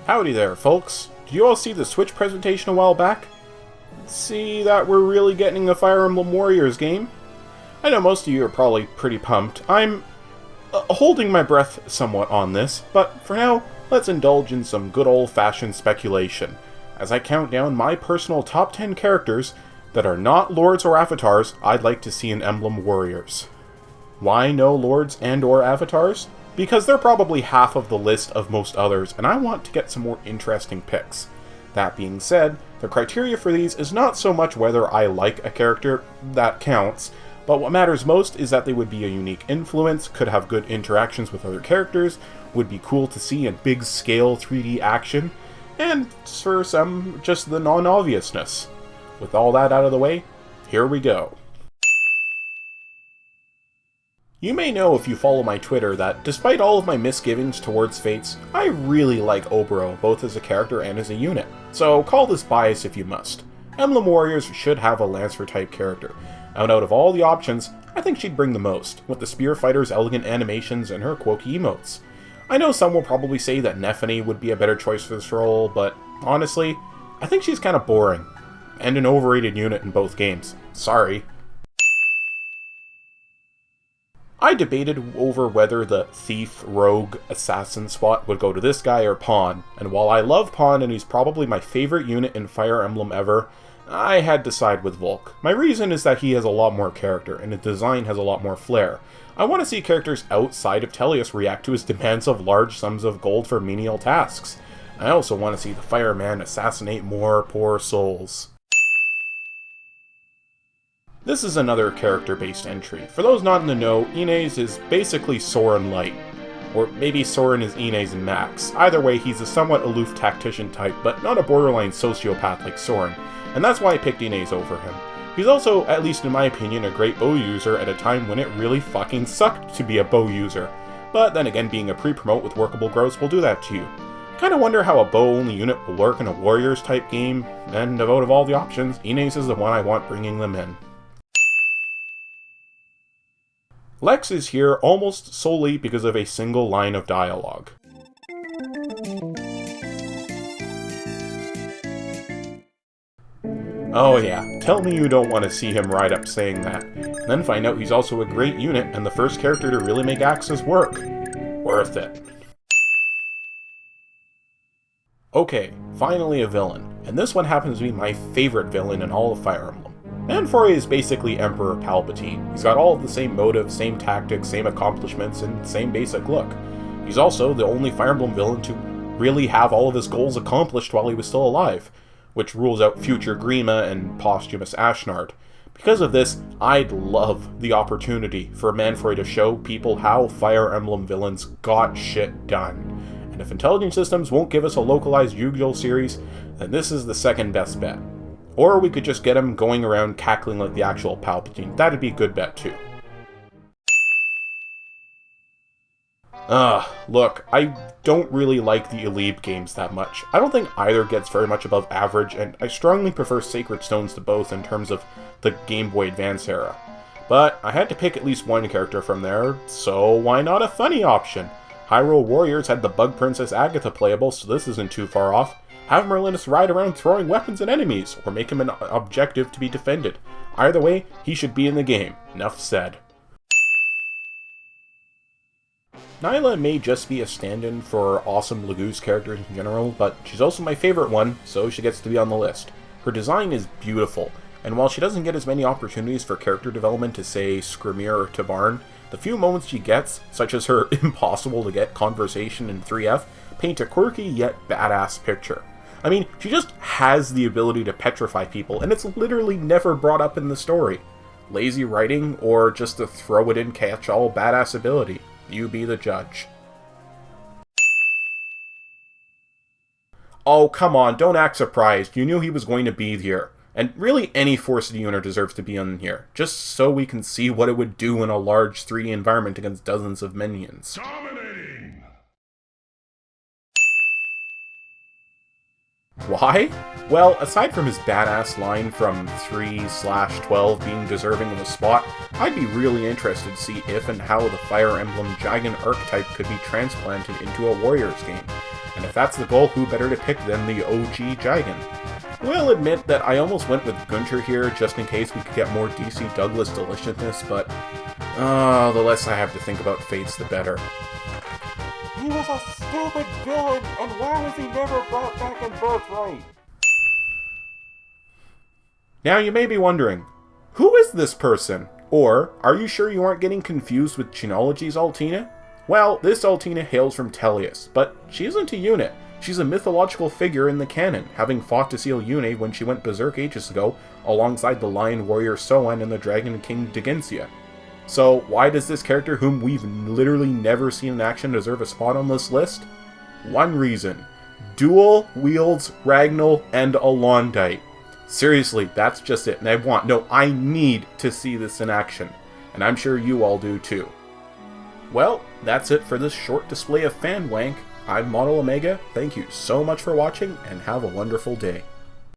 Howdy there, folks. Did you all see the Switch presentation a while back? See that we're really getting a Fire Emblem Warriors game? I know most of you are probably pretty pumped. I'm holding my breath somewhat on this, but for now, let's indulge in some good old-fashioned speculation, as I count down my personal top 10 characters that are not Lords or Avatars I'd like to see in Emblem Warriors. Why no Lords and or Avatars? Because they're probably half of the list of most others, and I want to get some more interesting picks. That being said, the criteria for these is not so much whether I like a character, that counts, but what matters most is that they would be a unique influence, could have good interactions with other characters, would be cool to see in big scale 3D action, and for some, just the non-obviousness. With all that out of the way, here we go. You may know if you follow my Twitter that, despite all of my misgivings towards Fates, I really like OBORO, both as a character and as a unit. So call this bias if you must. Emblem Warriors should have a Lancer-type character, and out of all the options, I think she'd bring the most, with the Spear Fighter's elegant animations and her quirky emotes. I know some will probably say that Nephany would be a better choice for this role, but honestly, I think she's kinda boring. And an overrated unit in both games. Sorry. I debated over whether the thief, rogue, assassin spot would go to this guy or Pawn, and while I love Pawn and he's probably my favorite unit in Fire Emblem ever, I had to side with VOLKE. My reason is that he has a lot more character, and his design has a lot more flair. I want to see characters outside of Tellius react to his demands of large sums of gold for menial tasks. I also want to see the fireman assassinate more poor souls. This is another character-based entry. For those not in the know, Inez is basically Soren Light. Or maybe Soren is Inez and Max. Either way, he's a somewhat aloof tactician type, but not a borderline sociopath like Soren, and that's why I picked Inez over him. He's also, at least in my opinion, a great bow user at a time when it really fucking sucked to be a bow user. But then again, being a pre-promote with workable growths will do that to you. Kinda wonder how a bow-only unit will work in a Warriors-type game, and out of all the options, Inez is the one I want bringing them in. Lex is here almost solely because of a single line of dialogue. Oh yeah, tell me you don't want to see him ride up saying that, and then find out he's also a great unit and the first character to really make Axis work. Worth it. Okay, finally a villain, and this one happens to be my favorite villain in all of Fire Emblem. Manfroy is basically Emperor Palpatine. He's got all of the same motives, same tactics, same accomplishments, and same basic look. He's also the only Fire Emblem villain to really have all of his goals accomplished while he was still alive, which rules out future Grima and posthumous Ashnard. Because of this, I'd love the opportunity for Manfroy to show people how Fire Emblem villains got shit done. And if Intelligence Systems won't give us a localized Yu-Gi-Oh series, then this is the second best bet. Or we could just get him going around cackling like the actual Palpatine. That'd be a good bet too. Look, I don't really like the Elebe games that much. I don't think either gets very much above average, and I strongly prefer Sacred Stones to both in terms of the Game Boy Advance era. But I had to pick at least one character from there, so why not a funny option? Hyrule Warriors had the Bug Princess Agatha playable, so this isn't too far off. Have Merlinus ride around throwing weapons at enemies, or make him an objective to be defended. Either way, he should be in the game. Enough said. NAILAH may just be a stand-in for awesome Laguz characters in general, but she's also my favorite one, so she gets to be on the list. Her design is beautiful, and while she doesn't get as many opportunities for character development as, say, Skrimir or Tabarn, the few moments she gets, such as her impossible-to-get conversation in 3F, paint a quirky yet badass picture. I mean, she just has the ability to petrify people, and it's literally never brought up in the story. Lazy writing, or just a throw-it-in catch-all badass ability? You be the judge. Oh, come on, don't act surprised. You knew he was going to be here. And really, any Force City unit deserves to be on here, just so we can see what it would do in a large 3D environment against dozens of minions. Dominating! Why? Well, aside from his badass line from 3/12 being deserving of a spot, I'd be really interested to see if and how the Fire Emblem Dragon archetype could be transplanted into a Warriors game. And if that's the goal, who better to pick than the OG Dragon? We'll admit that I almost went with Gunter here just in case we could get more DC Douglas deliciousness, but the less I have to think about fates, the better. He was a stupid villain, and why was he never brought back in Birthright? Now you may be wondering, who is this person? Or, are you sure you aren't getting confused with Genealogy's Altina? Well, this Altina hails from Tellius, but she isn't a unit. She's a mythological figure in the canon, having fought to seal Yune when she went berserk ages ago, alongside the lion warrior Soen and the dragon king Digensia. So, why does this character, whom we've literally never seen in action, deserve a spot on this list? One reason. Dual wields Ragnall and Alondite. Seriously, that's just it, and I need to see this in action. And I'm sure you all do too. Well, that's it for this short display of fan wank. I'm Model Omega, thank you so much for watching, and have a wonderful day.